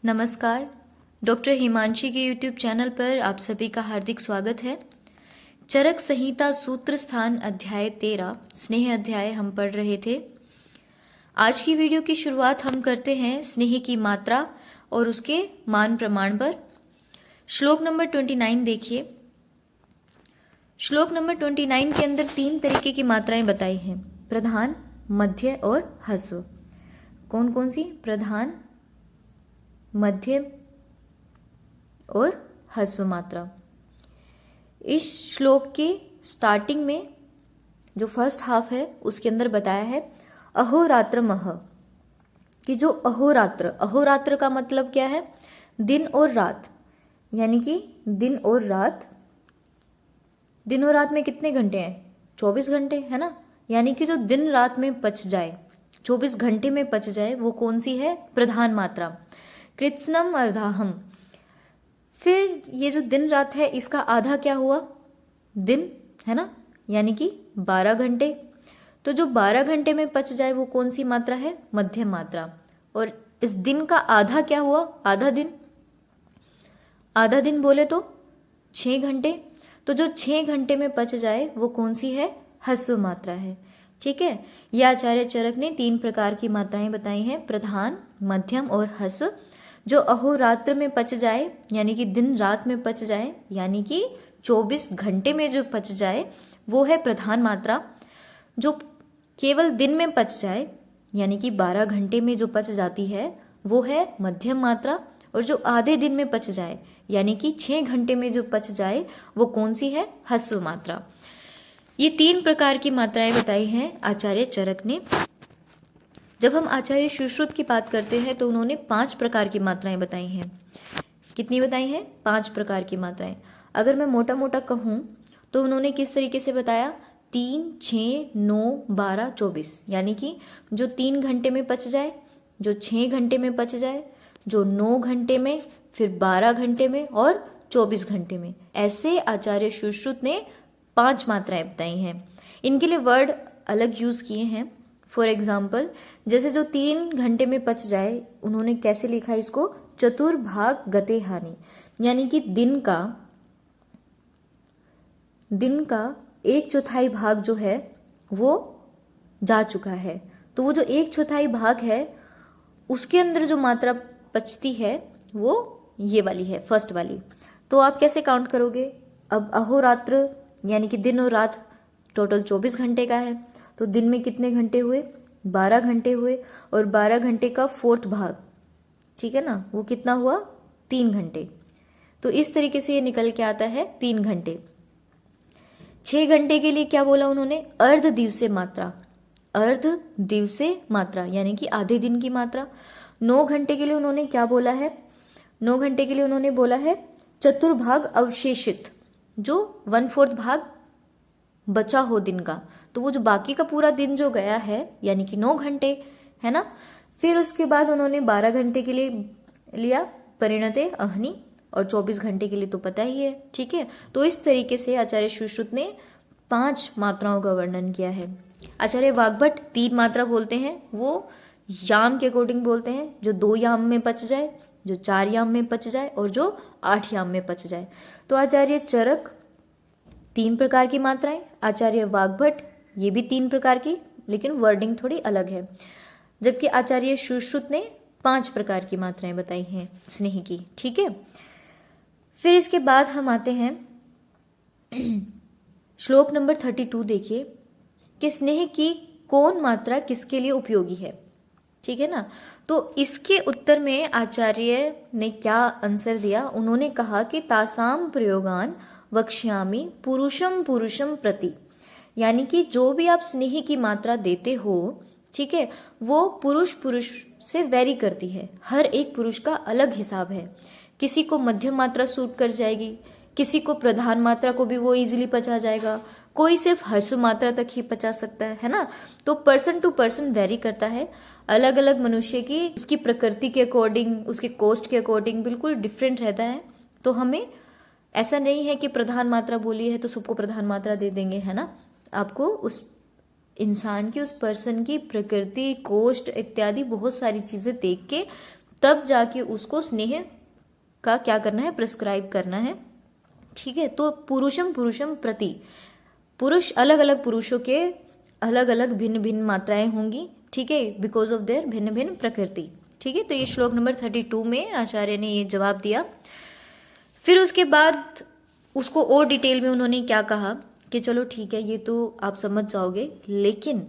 नमस्कार। डॉक्टर हिमांशी के YouTube channel पर आप सभी का हार्दिक स्वागत है। चरक संहिता सूत्र स्थान अध्याय 13 स्नेह अध्याय हम पढ़ रहे थे। आज की वीडियो की शुरुआत हम करते हैं स्नेह की मात्रा और उसके मान प्रमाण पर। श्लोक नंबर 29 देखिए। श्लोक नंबर 29 के अंदर 3 तरीके की मात्राएं बताई हैं, प्रधान, मध्य और ह्रस्व। कौन कौन सी? प्रधान, मध्य और ह्रस्व मात्रा। इस श्लोक के स्टार्टिंग में जो फर्स्ट हाफ है उसके अंदर बताया है अहोरात्रमः, कि जो अहोरात्र का मतलब क्या है? दिन और रात, यानी कि दिन और रात में कितने घंटे हैं? 24 घंटे, है ना। यानी कि जो दिन रात में पच जाए, 24 घंटे में पच जाए, वो कौन सी है? प्रधान मात्रा। कृत्स्नम अर्धाहम। फिर ये जो दिन रात है इसका आधा क्या हुआ? दिन, है ना, यानी कि 12 घंटे। तो जो 12 घंटे में पच जाए वो कौन सी मात्रा है? मध्यम मात्रा। और इस दिन का आधा क्या हुआ? आधा दिन। आधा दिन बोले तो 6 घंटे। तो जो 6 घंटे में पच जाए वो कौन सी है? ह्रस्व मात्रा है। ठीक है। यह आचार्य चरक ने 3 प्रकार की मात्राएं बताई हैं, प्रधान, मध्यम और ह्रस्व। जो अहोरात्र में पच जाए, यानी कि दिन रात में पच जाए, यानी कि 24 घंटे में जो पच जाए वो है प्रधान मात्रा। जो केवल दिन में पच जाए, यानी कि 12 घंटे में जो पच जाती है वो है मध्यम मात्रा। और जो आधे दिन में पच जाए, यानी कि 6 घंटे में जो पच जाए वो कौन सी है? ह्रस्व मात्रा। ये 3 प्रकार की मात्राएं बताई हैं आचार्य चरक ने। जब हम आचार्य सुश्रुत की बात करते हैं तो उन्होंने 5 प्रकार की मात्राएं बताई हैं। कितनी बताई हैं? 5 प्रकार की मात्राएं। अगर मैं मोटा मोटा कहूँ तो उन्होंने किस तरीके से बताया? 3, 6, 9, 12, 24, यानी कि जो 3 घंटे में पच जाए, जो 6 घंटे में पच जाए, जो 9 घंटे में, फिर 12 घंटे में और 24 घंटे में। ऐसे आचार्य सुश्रुत ने 5 मात्राएं बताई हैं। इनके लिए वर्ड अलग यूज किए हैं। फॉर एग्जाम्पल, जैसे जो 3 घंटे में पच जाए, उन्होंने कैसे लिखा इसको? चतुर्भाग गते हानि, यानी कि दिन का 1/4 भाग जो है वो जा चुका है। तो वो जो 1/4 भाग है उसके अंदर जो मात्रा पचती है वो ये वाली है, फर्स्ट वाली। तो आप कैसे काउंट करोगे? अब अहोरात्र यानी कि दिन और रात टोटल 24 घंटे का है, तो दिन में कितने घंटे हुए? 12 घंटे हुए। और 12 घंटे का 4th भाग, ठीक है ना, वो कितना हुआ? 3 घंटे। तो इस तरीके से ये निकल के आता है 3 घंटे। 6 घंटे के लिए क्या बोला उन्होंने? अर्ध दिवसीय मात्रा। अर्ध दिवसीय मात्रा यानी कि आधे दिन की मात्रा। 9 घंटे के लिए उन्होंने क्या बोला है? 9 घंटे के लिए उन्होंने बोला है चतुर्भाग अवशेषित, जो 1/4 भाग बचा हो दिन का। तो वो जो बाकी का पूरा दिन जो गया है, यानी कि 9 घंटे, है ना। फिर उसके बाद उन्होंने 12 घंटे के लिए लिया परिणते अहनि, और 24 घंटे के लिए तो पता ही है, ठीक है। तो इस तरीके से आचार्य सुश्रुत ने 5 मात्राओं का वर्णन किया है। आचार्य वाग्भट 3 मात्रा बोलते हैं, वो याम के अकॉर्डिंग बोलते हैं, जो 2 याम में पच जाए, जो 4 याम में पच जाए और जो 8 याम में पच जाए। तो आचार्य चरक 3 प्रकार की मात्राएं, आचार्य वाग्भट ये भी 3 प्रकार की, लेकिन वर्डिंग थोड़ी अलग है। जबकि आचार्य सुश्रुत ने 5 प्रकार की मात्राएं बताई हैं स्नेह की, ठीक है। फिर इसके बाद हम आते हैं श्लोक नंबर 32 देखिए कि स्नेह की कौन मात्रा किसके लिए उपयोगी है, ठीक है ना। तो इसके उत्तर में आचार्य ने क्या आंसर दिया? उन्होंने कहा कि तासाम प्रयोगान वक्ष्यामि पुरुषम पुरुषम प्रति, यानी कि जो भी आप स्नेह की मात्रा देते हो, ठीक है, वो पुरुष से वेरी करती है। हर एक पुरुष का अलग हिसाब है। किसी को मध्यम मात्रा सूट कर जाएगी, किसी को प्रधान मात्रा को भी वो इजीली पचा जाएगा, कोई सिर्फ ह्रस्व मात्रा तक ही पचा सकता है ना। तो पर्सन टू पर्सन वेरी करता है। अलग अलग मनुष्य की उसकी प्रकृति के अकॉर्डिंग, उसके कोस्ट के अकॉर्डिंग बिल्कुल डिफरेंट रहता है। तो हमें ऐसा नहीं है कि प्रधान मात्रा बोली है तो सबको प्रधान मात्रा दे देंगे, है ना। आपको उस इंसान की, उस पर्सन की प्रकृति, कोस्ट इत्यादि बहुत सारी चीज़ें देख के तब जाके उसको स्नेह का क्या करना है, प्रिस्क्राइब करना है। ठीक है, तो पुरुषम पुरुषम प्रति, पुरुष अलग अलग पुरुषों के अलग अलग भिन्न भिन्न मात्राएं होंगी। ठीक है, बिकॉज ऑफ देयर भिन्न भिन्न प्रकृति। ठीक है, तो ये श्लोक नंबर 32 में आचार्य ने ये जवाब दिया। फिर उसके बाद उसको और डिटेल में उन्होंने क्या कहा कि चलो ठीक है, ये तो आप समझ जाओगे, लेकिन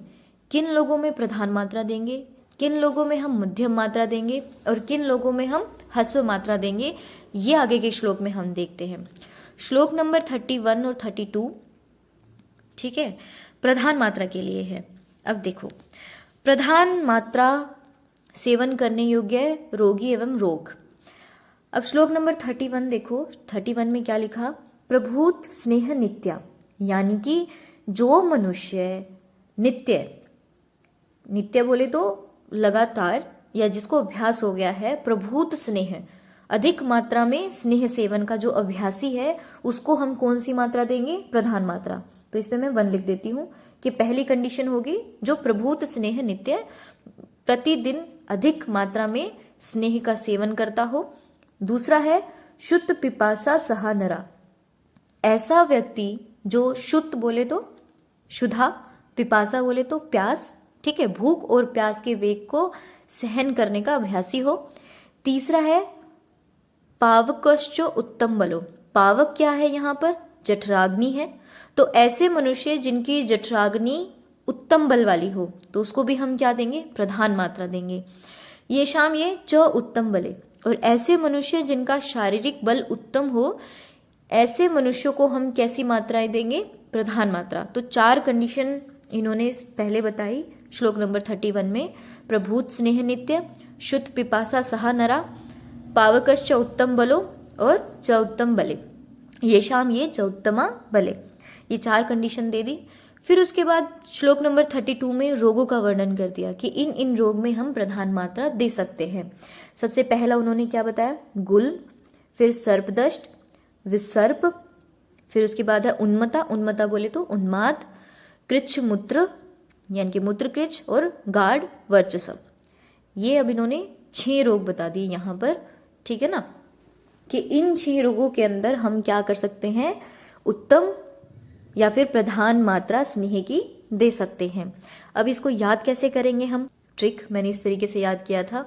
किन लोगों में प्रधान मात्रा देंगे, किन लोगों में हम मध्यम मात्रा देंगे और किन लोगों में हम ह्रस्व मात्रा देंगे, ये आगे के श्लोक में हम देखते हैं। श्लोक नंबर 31 और 32, ठीक है, प्रधान मात्रा के लिए है। अब देखो, प्रधान मात्रा सेवन करने योग्य है रोगी एवं रोग। अब श्लोक नंबर 31 देखो, 31 में क्या लिखा, प्रभूत स्नेह नित्या, यानी कि जो मनुष्य नित्य, नित्य बोले तो लगातार या जिसको अभ्यास हो गया है, प्रभूत स्नेह, अधिक मात्रा में स्नेह सेवन का जो अभ्यासी है, उसको हम कौन सी मात्रा देंगे, प्रधान मात्रा। तो इस पे मैं 1 लिख देती हूँ कि पहली कंडीशन होगी जो प्रभूत स्नेह नित्य प्रतिदिन अधिक मात्रा में स्नेह का सेवन करता हो। दूसरा है शुद्ध पिपासा सहा नरा, ऐसा व्यक्ति जो शुद्ध बोले तो शुद्धा, पिपासा बोले तो प्यास, ठीक है, भूख और प्यास के वेग को सहन करने का अभ्यासी हो। तीसरा है पावकश्चो उत्तम बलो, पावक क्या है यहाँ पर, जठराग्नि है, तो ऐसे मनुष्य जिनकी जठराग्नि उत्तम बल वाली हो, तो उसको भी हम क्या देंगे, प्रधान मात्रा देंगे। ये शाम ये च उत्तम बले, और ऐसे मनुष्य जिनका शारीरिक बल उत्तम हो, ऐसे मनुष्यों को हम कैसी मात्राएं देंगे, प्रधान मात्रा। तो 4 कंडीशन इन्होंने पहले बताई श्लोक नंबर 31 में, प्रभूत स्नेह नित्य, शुद्ध पिपासा सहा नरा, पावकश्च उत्तम बलो और च उत्तम बले, ये शाम ये च उत्तमा बले, ये 4 कंडीशन दे दी। फिर उसके बाद श्लोक नंबर 32 में रोगों का वर्णन कर दिया कि इन इन रोग में हम प्रधान मात्रा दे सकते हैं। सबसे पहला उन्होंने क्या बताया, गुल, फिर सर्पदष्ट, विसर्प, फिर उसके बाद है उन्मता, उन्मता बोले तो उन्माद, कृच्छ मूत्र यानी कि मूत्र कृच्छ, और गाढ़ वर्चस्व। ये अब इन्होंने 6 रोग बता दिए यहाँ पर, ठीक है ना, कि इन 6 रोगों के अंदर हम क्या कर सकते हैं, उत्तम या फिर प्रधान मात्रा स्नेह की दे सकते हैं। अब इसको याद कैसे करेंगे हम, ट्रिक मैंने इस तरीके से याद किया था,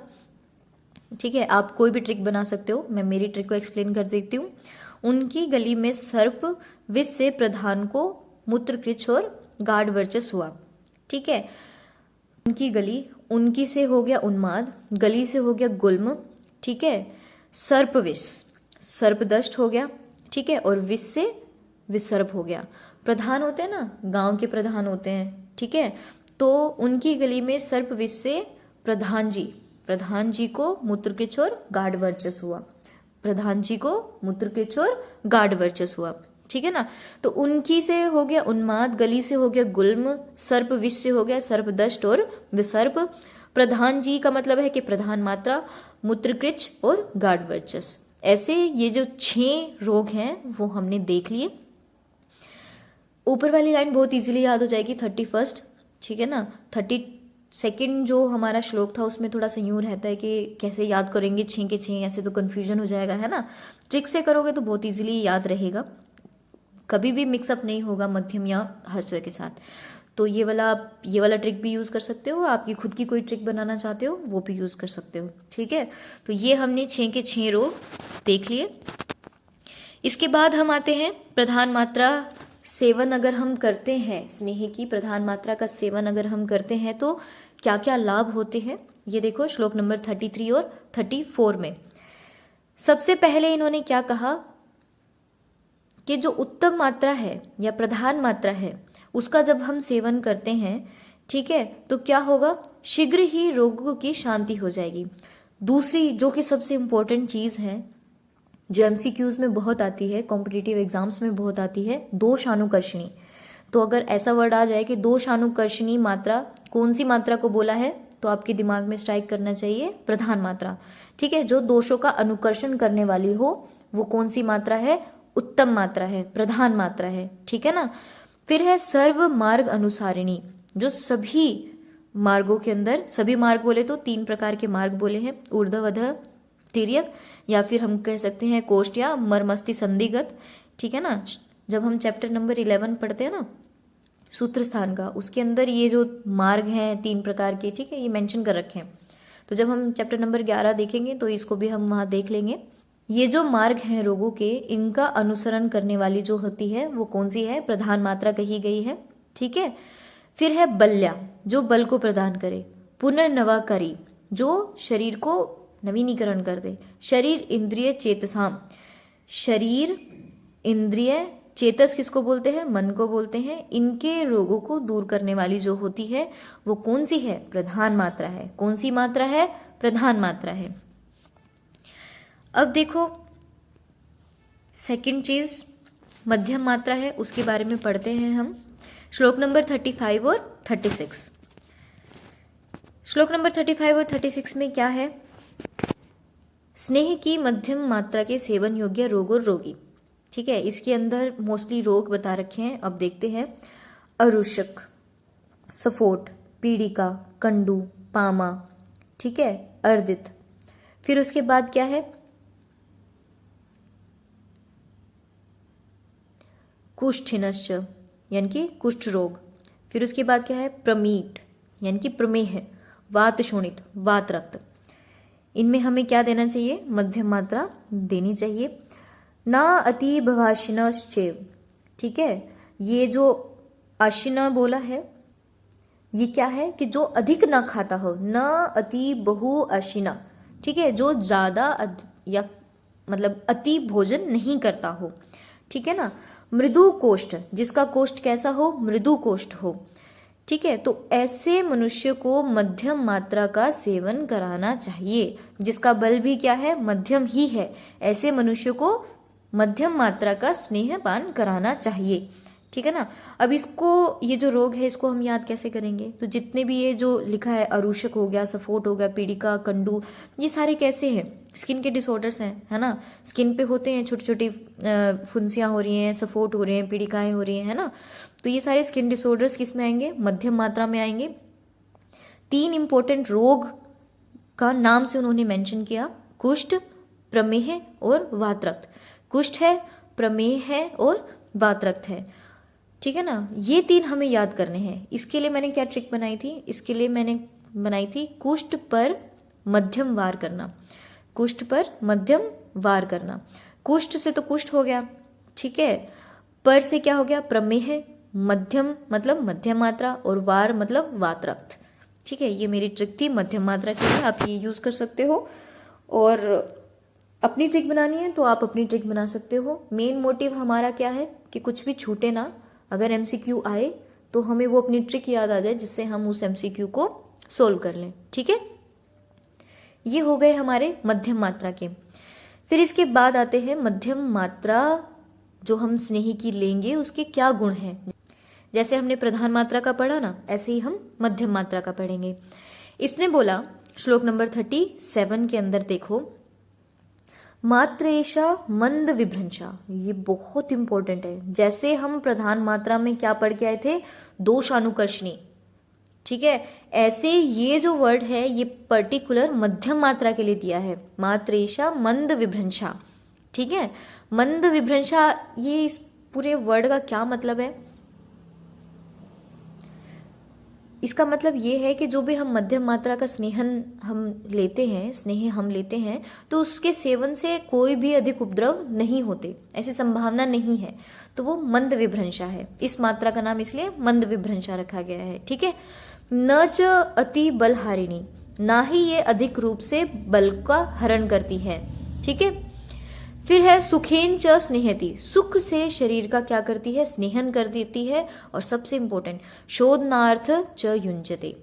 ठीक है, आप कोई भी ट्रिक बना सकते हो, मैं मेरी ट्रिक को एक्सप्लेन कर देती हूँ। उनकी गली में सर्प विष से प्रधान को मूत्र कृच्छ और गाढ़ वर्चस्व हुआ, ठीक है, उनकी गली, उनकी से हो गया उन्माद, गली से हो गया गुल्म, ठीक है, सर्प विष, सर्पदष्ट हो गया, ठीक है, और विष से विसर्प हो गया। प्रधान होते हैं ना, गांव के प्रधान होते हैं, ठीक है, तो उनकी गली में सर्प विष से प्रधान जी को मूत्रकृच्छ और गाढ़ वर्चस्व हुआ, प्रधान जी को मूत्रकृच्छ और गाढ़ वर्चस्व हुआ, ठीक है ना। तो उनकी से हो गया उन्माद, गली से हो गया गुल्म, सर्प विष से हो गया सर्पदष्ट और विसर्प। प्रधान जी का मतलब है कि प्रधान मात्रा, मूत्रकृच्छ और गाढ़ वर्चस्व। ऐसे ये जो 6 रोग हैं वो हमने देख लिए। ऊपर वाली लाइन बहुत इजीली याद हो जाएगी, 31, ठीक है ना। 32 जो हमारा श्लोक था उसमें थोड़ा सा यूँ रहता है कि कैसे याद करेंगे 6 के 6, ऐसे तो कन्फ्यूजन हो जाएगा, है ना। ट्रिक से करोगे तो बहुत इजीली याद रहेगा, कभी भी मिक्सअप नहीं होगा मध्यम या ह्रस्व के साथ। तो ये वाला ट्रिक भी यूज़ कर सकते हो, आपकी खुद की कोई ट्रिक बनाना चाहते हो वो भी यूज़ कर सकते हो, ठीक है। तो ये हमने 6 के 6 रोग देख लिए। इसके बाद हम आते हैं प्रधान मात्रा सेवन अगर हम करते हैं, स्नेह की प्रधान मात्रा का सेवन अगर हम करते हैं तो क्या क्या लाभ होते हैं, ये देखो श्लोक नंबर 33 और 34 में। सबसे पहले इन्होंने क्या कहा कि जो उत्तम मात्रा है या प्रधान मात्रा है उसका जब हम सेवन करते हैं, ठीक है, तो क्या होगा, शीघ्र ही रोगों की शांति हो जाएगी। दूसरी जो कि सबसे इम्पोर्टेंट चीज़ है, जो MCQs में बहुत आती है, कॉम्पिटिटिव एग्जाम्स में बहुत आती है, दोषानुकर्षणी। तो अगर ऐसा वर्ड आ जाए कि दोषानुकर्षणी मात्रा, कौन सी मात्रा को बोला है, तो आपके दिमाग में स्ट्राइक करना चाहिए प्रधान मात्रा, ठीक है। जो दोषों का अनुकर्षण करने वाली हो वो कौन सी मात्रा है, उत्तम मात्रा है, प्रधान मात्रा है, ठीक है ना। फिर है सर्व मार्ग अनुसारिणी, जो सभी मार्गों के अंदर, सभी मार्ग बोले तो 3 प्रकार के मार्ग बोले हैं, ऊर्ध्व अधः तिर्यक, या फिर हम कह सकते हैं कोष्ठ या मर्मस्थि संधिगत। ठीक है ना। जब हम चैप्टर नंबर 11 पढ़ते हैं ना सूत्र स्थान का, उसके अंदर ये जो मार्ग हैं 3 प्रकार के, ठीक है, ये मेंशन कर रखे हैं। तो जब हम चैप्टर नंबर 11 देखेंगे तो इसको भी हम वहाँ देख लेंगे। ये जो मार्ग हैं रोगों के, इनका अनुसरण करने वाली जो होती है वो कौन सी है, प्रधान मात्रा कही गई है। ठीक है। फिर है बल्या, जो बल को प्रदान करे। पुनर्नवाकारी, जो शरीर को नवीनीकरण कर दे। शरीर इंद्रिय चेतसाम, शरीर इंद्रिय चेतस किसको बोलते हैं, मन को बोलते हैं। इनके रोगों को दूर करने वाली जो होती है वो कौन सी है, प्रधान मात्रा है। कौन सी मात्रा है, प्रधान मात्रा है। अब देखो सेकंड चीज मध्यम मात्रा है, उसके बारे में पढ़ते हैं हम। श्लोक नंबर 35 और 36। श्लोक नंबर 35 और 36 में क्या है, स्नेह की मध्यम मात्रा के सेवन योग्य रोग और रोगी। ठीक है, इसके अंदर मोस्टली रोग बता रखे हैं। अब देखते हैं, अरुषक, सफोट, पीड़िका, कंडू, पामा, ठीक है, अर्दित। फिर उसके बाद क्या है, कुष्ठिनश्च यानी कि कुष्ठ रोग। फिर उसके बाद क्या है, प्रमीट यानी कि प्रमेह, वात शोणित, वात रक्त। इनमें हमें क्या देना चाहिए, मध्यम मात्रा देनी चाहिए। ना अति भवाशिनश्चेव, ठीक है, ये जो आशिना बोला है ये क्या है कि जो अधिक ना खाता हो, न अति बहु आशिना, ठीक है, जो ज्यादा या मतलब अति भोजन नहीं करता हो। ठीक है ना। मृदु कोष्ठ, जिसका कोष्ठ कैसा हो, मृदु कोष्ठ हो। ठीक है, तो ऐसे मनुष्य को मध्यम मात्रा का सेवन कराना चाहिए, जिसका बल भी क्या है, मध्यम ही है। ऐसे मनुष्य को मध्यम मात्रा का स्नेहपान कराना चाहिए। ठीक है ना। अब इसको, ये जो रोग है इसको हम याद कैसे करेंगे, तो जितने भी ये जो लिखा है, अरुषक हो गया, सफोट हो गया, पीड़िका, कंडू, ये सारे कैसे हैं, स्किन के डिसऑर्डर्स हैं, है ना। स्किन पे होते हैं छोटी छोटी फुंसियाँ हो रही हैं, सफोट हो रहे हैं, पीड़िकाएं हो रही हैं, है ना। तो ये सारे स्किन डिसऑर्डर्स किस में आएंगे, मध्यम मात्रा में आएंगे। 3 इंपॉर्टेंट रोग का नाम से उन्होंने मेंशन किया, कुष्ठ, प्रमेह और वातरक्त। कुष्ठ है, प्रमेह है और वातरक्त है। ठीक है ना। ये 3 हमें याद करने हैं। इसके लिए मैंने क्या ट्रिक बनाई थी, इसके लिए मैंने बनाई थी कुष्ठ पर मध्यम वार करना। कुष्ठ पर मध्यम वार करना। कुष्ठ से तो कुष्ठ हो गया, ठीक है, पर से क्या हो गया, प्रमेह, मध्यम मतलब मध्यम मात्रा, और वार मतलब वातरक्त। ठीक है, ये मेरी ट्रिक थी मध्यम मात्रा के लिए, आप ये यूज कर सकते हो। और अपनी ट्रिक बनानी है तो आप अपनी ट्रिक बना सकते हो। मेन मोटिव हमारा क्या है कि कुछ भी छूटे ना, अगर एमसीक्यू आए तो हमें वो अपनी ट्रिक याद आ जाए, जिससे हम उस एमसीक्यू को सोल्व कर लें। ठीक है, ये हो गए हमारे मध्यम मात्रा के। फिर इसके बाद आते हैं मध्यम मात्रा जो हम स्नेही की लेंगे उसके क्या गुण हैं। जैसे हमने प्रधान मात्रा का पढ़ा ना, ऐसे ही हम मध्यम मात्रा का पढ़ेंगे। इसने बोला श्लोक नंबर 37 के अंदर देखो, मात्रेशा मंद विभ्रंशा, ये बहुत इंपॉर्टेंट है। जैसे हम प्रधान मात्रा में क्या पढ़ के आए थे, दोषानुकर्षणी, ठीक है, ऐसे ये जो वर्ड है ये पर्टिकुलर मध्यम मात्रा के लिए दिया है, मात्रेशा मंद विभ्रंशा। ठीक है, मंद विभ्रंशा, ये इस पूरे वर्ड का क्या मतलब है, इसका मतलब ये है कि जो भी हम मध्यम मात्रा का स्नेह हम लेते हैं तो उसके सेवन से कोई भी अधिक उपद्रव नहीं होते, ऐसी संभावना नहीं है, तो वो मंद विभ्रंशा है। इस मात्रा का नाम इसलिए मंद विभ्रंशा रखा गया है। ठीक है, न च अति बलहारिणी, ना ही ये अधिक रूप से बल का हरण करती है। ठीक है, फिर है सुखेन च स्नेहति, सुख से शरीर का क्या करती है, स्नेहन कर देती है। और सबसे इंपॉर्टेंट, शोधनार्थ च युंजते,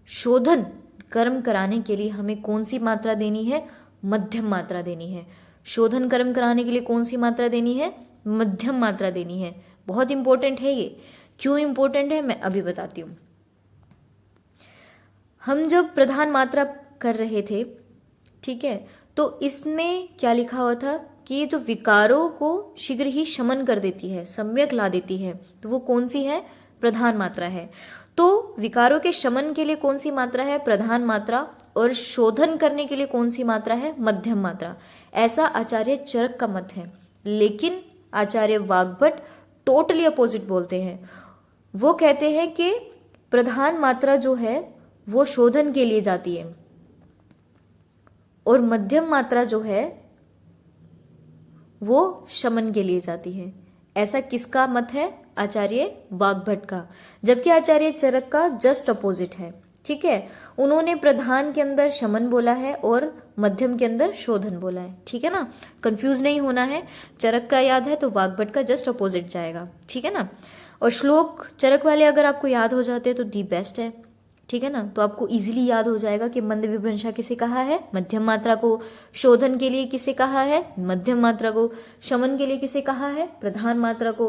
शोधन कर्म कराने के लिए हमें कौन सी मात्रा देनी है, मध्यम मात्रा देनी है। शोधन कर्म कराने के लिए कौन सी मात्रा देनी है, मध्यम मात्रा देनी है। बहुत इंपॉर्टेंट है ये। क्यों इंपॉर्टेंट है मैं अभी बताती हूँ। हम जब प्रधान मात्रा कर रहे थे, ठीक है, तो इसमें क्या लिखा हुआ था कि जो विकारों को शीघ्र ही शमन कर देती है, सम्यक ला देती है, तो वो कौन सी है, प्रधान मात्रा है। तो विकारों के शमन के लिए कौन सी मात्रा है? प्रधान मात्रा। और शोधन करने के लिए कौन सी मात्रा है? मध्यम मात्रा। ऐसा आचार्य चरक का मत है। लेकिन आचार्य वाग्भट टोटली अपोजिट बोलते हैं। वो कहते हैं कि प्रधान मात्रा जो है वो शोधन के लिए जाती है और मध्यम मात्रा जो है वो शमन के लिए जाती है। ऐसा किसका मत है? आचार्य वाग्भट का। जबकि आचार्य चरक का जस्ट अपोजिट है। ठीक है, उन्होंने प्रधान के अंदर शमन बोला है और मध्यम के अंदर शोधन बोला है। ठीक है ना, कंफ्यूज नहीं होना है। चरक का याद है तो वाग्भट का जस्ट अपोजिट जाएगा। ठीक है ना। और श्लोक चरक वाले अगर आपको याद हो जाते हैं तो दी बेस्ट है। ठीक है ना, तो आपको इजीली याद हो जाएगा कि मंद विभ्रंशा किसे कहा है? मध्यम मात्रा को। शोधन के लिए किसे कहा है? मध्यम मात्रा को। शमन के लिए किसे कहा है? प्रधान मात्रा को।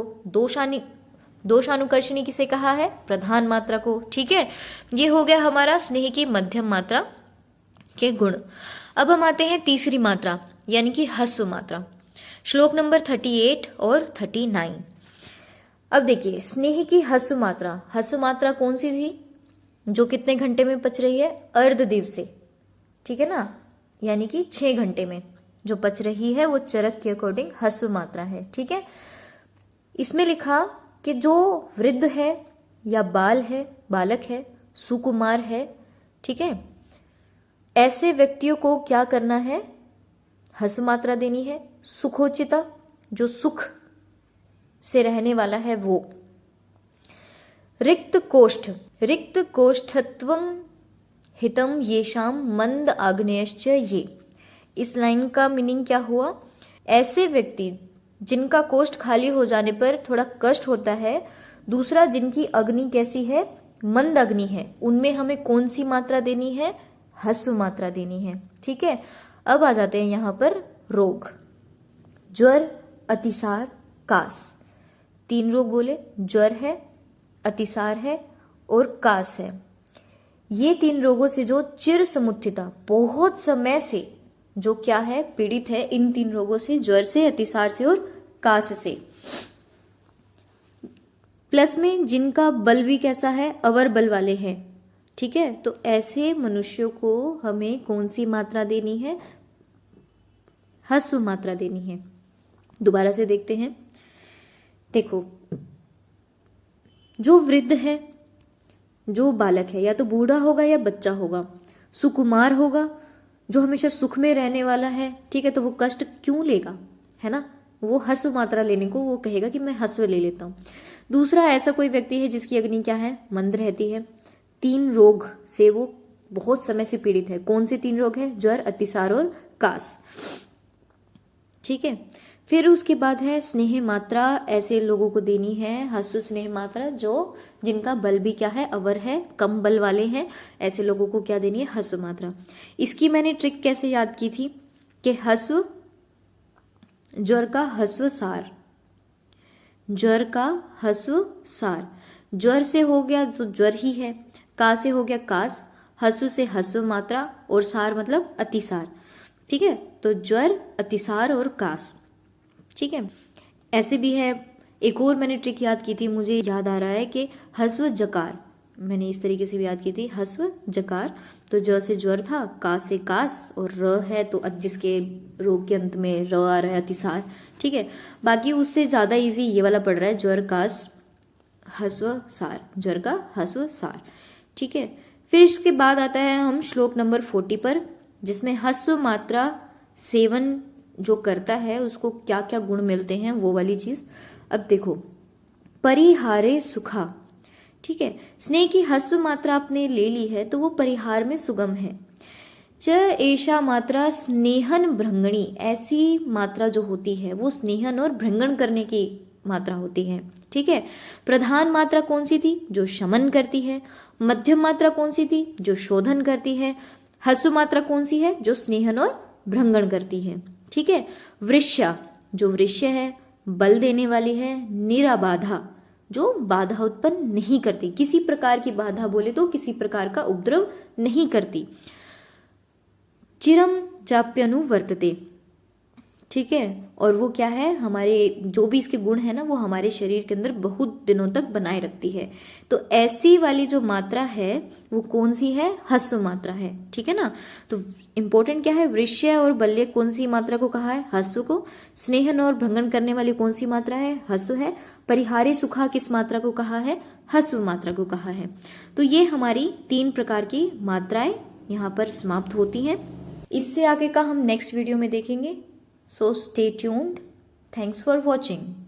दोषानुकर्षणी किसे कहा है? प्रधान मात्रा को। ठीक है, ये हो गया हमारा स्नेह की मध्यम मात्रा के गुण। अब हम आते हैं तीसरी मात्रा यानी कि ह्रस्व मात्रा। श्लोक नंबर 38 और 39। अब देखिए, स्नेह की ह्रस्व मात्रा। ह्रस्व मात्रा कौन सी थी? जो कितने घंटे में पच रही है? अर्ध दिवसे। ठीक है ना, यानी कि 6 घंटे में जो पच रही है वो चरक के अकॉर्डिंग ह्रस्व मात्रा है। ठीक है, इसमें लिखा कि जो वृद्ध है या बालक है, सुकुमार है, ठीक है, ऐसे व्यक्तियों को क्या करना है? ह्रस्व मात्रा देनी है। सुखोचिता, जो सुख से रहने वाला है वो। रिक्त कोष्ठत्वम हितम येषाम मंद आग्नेयश्च ये। इस लाइन का मीनिंग क्या हुआ? ऐसे व्यक्ति जिनका कोष्ठ खाली हो जाने पर थोड़ा कष्ट होता है। दूसरा, जिनकी अग्नि कैसी है? मंद अग्नि है। उनमें हमें कौन सी मात्रा देनी है? ह्रस्व मात्रा देनी है। ठीक है, अब आ जाते हैं यहां पर रोग। ज्वर, अतिसार, कास। 3 रोग बोले, ज्वर है, अतिसार है और कास है। ये 3 रोगों से जो चिर समुत्थिता, बहुत समय से जो क्या है? पीड़ित है इन 3 रोगों से, ज्वर से, अतिसार से और कास से। प्लस में जिनका बल भी कैसा है? अवर बल वाले हैं। ठीक है, तो ऐसे मनुष्यों को हमें कौन सी मात्रा देनी है? ह्रस्व मात्रा देनी है। दोबारा से देखते हैं। देखो, जो वृद्ध है, जो बालक है, या तो बूढ़ा होगा या बच्चा होगा, सुकुमार होगा, जो हमेशा सुख में रहने वाला है। ठीक है, तो वो कष्ट क्यों लेगा? है ना, वो ह्रस्व मात्रा लेने को वो कहेगा कि मैं ह्रस्व ले लेता हूँ। दूसरा, ऐसा कोई व्यक्ति है जिसकी अग्नि क्या है? मंद रहती है। 3 रोग से वो बहुत समय से पीड़ित है। कौन से 3 रोग है? ज्वर, अतिसार और कास। ठीक है, फिर उसके बाद है स्नेह मात्रा। ऐसे लोगों को देनी है ह्रस्व स्नेह मात्रा जिनका बल भी क्या है? अवर है, कम बल वाले हैं। ऐसे लोगों को क्या देनी है? ह्रस्व मात्रा। इसकी मैंने ट्रिक कैसे याद की थी कि ह्रस्व, ज्वर का ह्रस्व सार, ज्वर का ह्रस्व सार। ज्वर से हो गया तो ज्वर ही है, का से हो गया कास, ह्रस्व से ह्रस्व मात्रा और सार मतलब अतिसार। ठीक है, तो ज्वर, अतिसार और कास। ठीक है, ऐसे भी है। एक और मैंने ट्रिक याद की थी, मुझे याद आ रहा है कि ह्रस्व जकार, मैंने इस तरीके से भी याद की थी। ह्रस्व जकार, तो ज से ज्वर था, का से कास और र है तो जिसके रोग के अंत में र आ रहा है, अतिसार। ठीक है, बाकी उससे ज़्यादा इजी ये वाला पड़ रहा है, ज्वर, कास, ह्रस्व सार, ज्वर का ह्रस्व सार। ठीक है, फिर इसके बाद आता है हम श्लोक नंबर 40 पर, जिसमें ह्रस्व मात्रा सेवन जो करता है उसको क्या क्या गुण मिलते हैं वो वाली चीज। अब देखो, परिहारे सुखा। ठीक है, स्नेह की ह्रस्व मात्रा आपने ले ली है तो वो परिहार में सुगम है। च ऐशा मात्रा स्नेहन भृंगणी। ऐसी मात्रा जो होती है वो स्नेहन और भृंगण करने की मात्रा होती है। ठीक है, प्रधान मात्रा कौन सी थी? जो शमन करती है। मध्यम मात्रा कौन सी थी? जो शोधन करती है। ह्रस्व मात्रा कौन सी है? जो स्नेहन और भृंगण करती है। ठीक है, वृष्या, जो वृष्य है, बल देने वाली है। निराबाधा, जो बाधा उत्पन्न नहीं करती, किसी प्रकार की बाधा बोले तो किसी प्रकार का उपद्रव नहीं करती। चिरम चाप्यनुवर्तते। ठीक है। और वो क्या है, हमारे जो भी इसके गुण है ना वो हमारे शरीर के अंदर बहुत दिनों तक बनाए रखती है। तो ऐसी वाली जो मात्रा है वो कौन सी है, ह्रस्व मात्रा है, ठीक है ना। तो इंपॉर्टेंट क्या है, वृष्य और बल्य कौन सी मात्रा को कहा है, ह्रस्व को। स्नेहन और भ्रंगन करने वाली कौन सी मात्रा है, ह्रस्व है। परिहारे सुखा किस मात्रा को कहा है, ह्रस्व मात्रा को कहा है। तो ये हमारी 3 प्रकार की मात्राएं यहाँ पर समाप्त होती हैं। इससे आगे का हम नेक्स्ट वीडियो में देखेंगे। So stay tuned. Thanks for watching.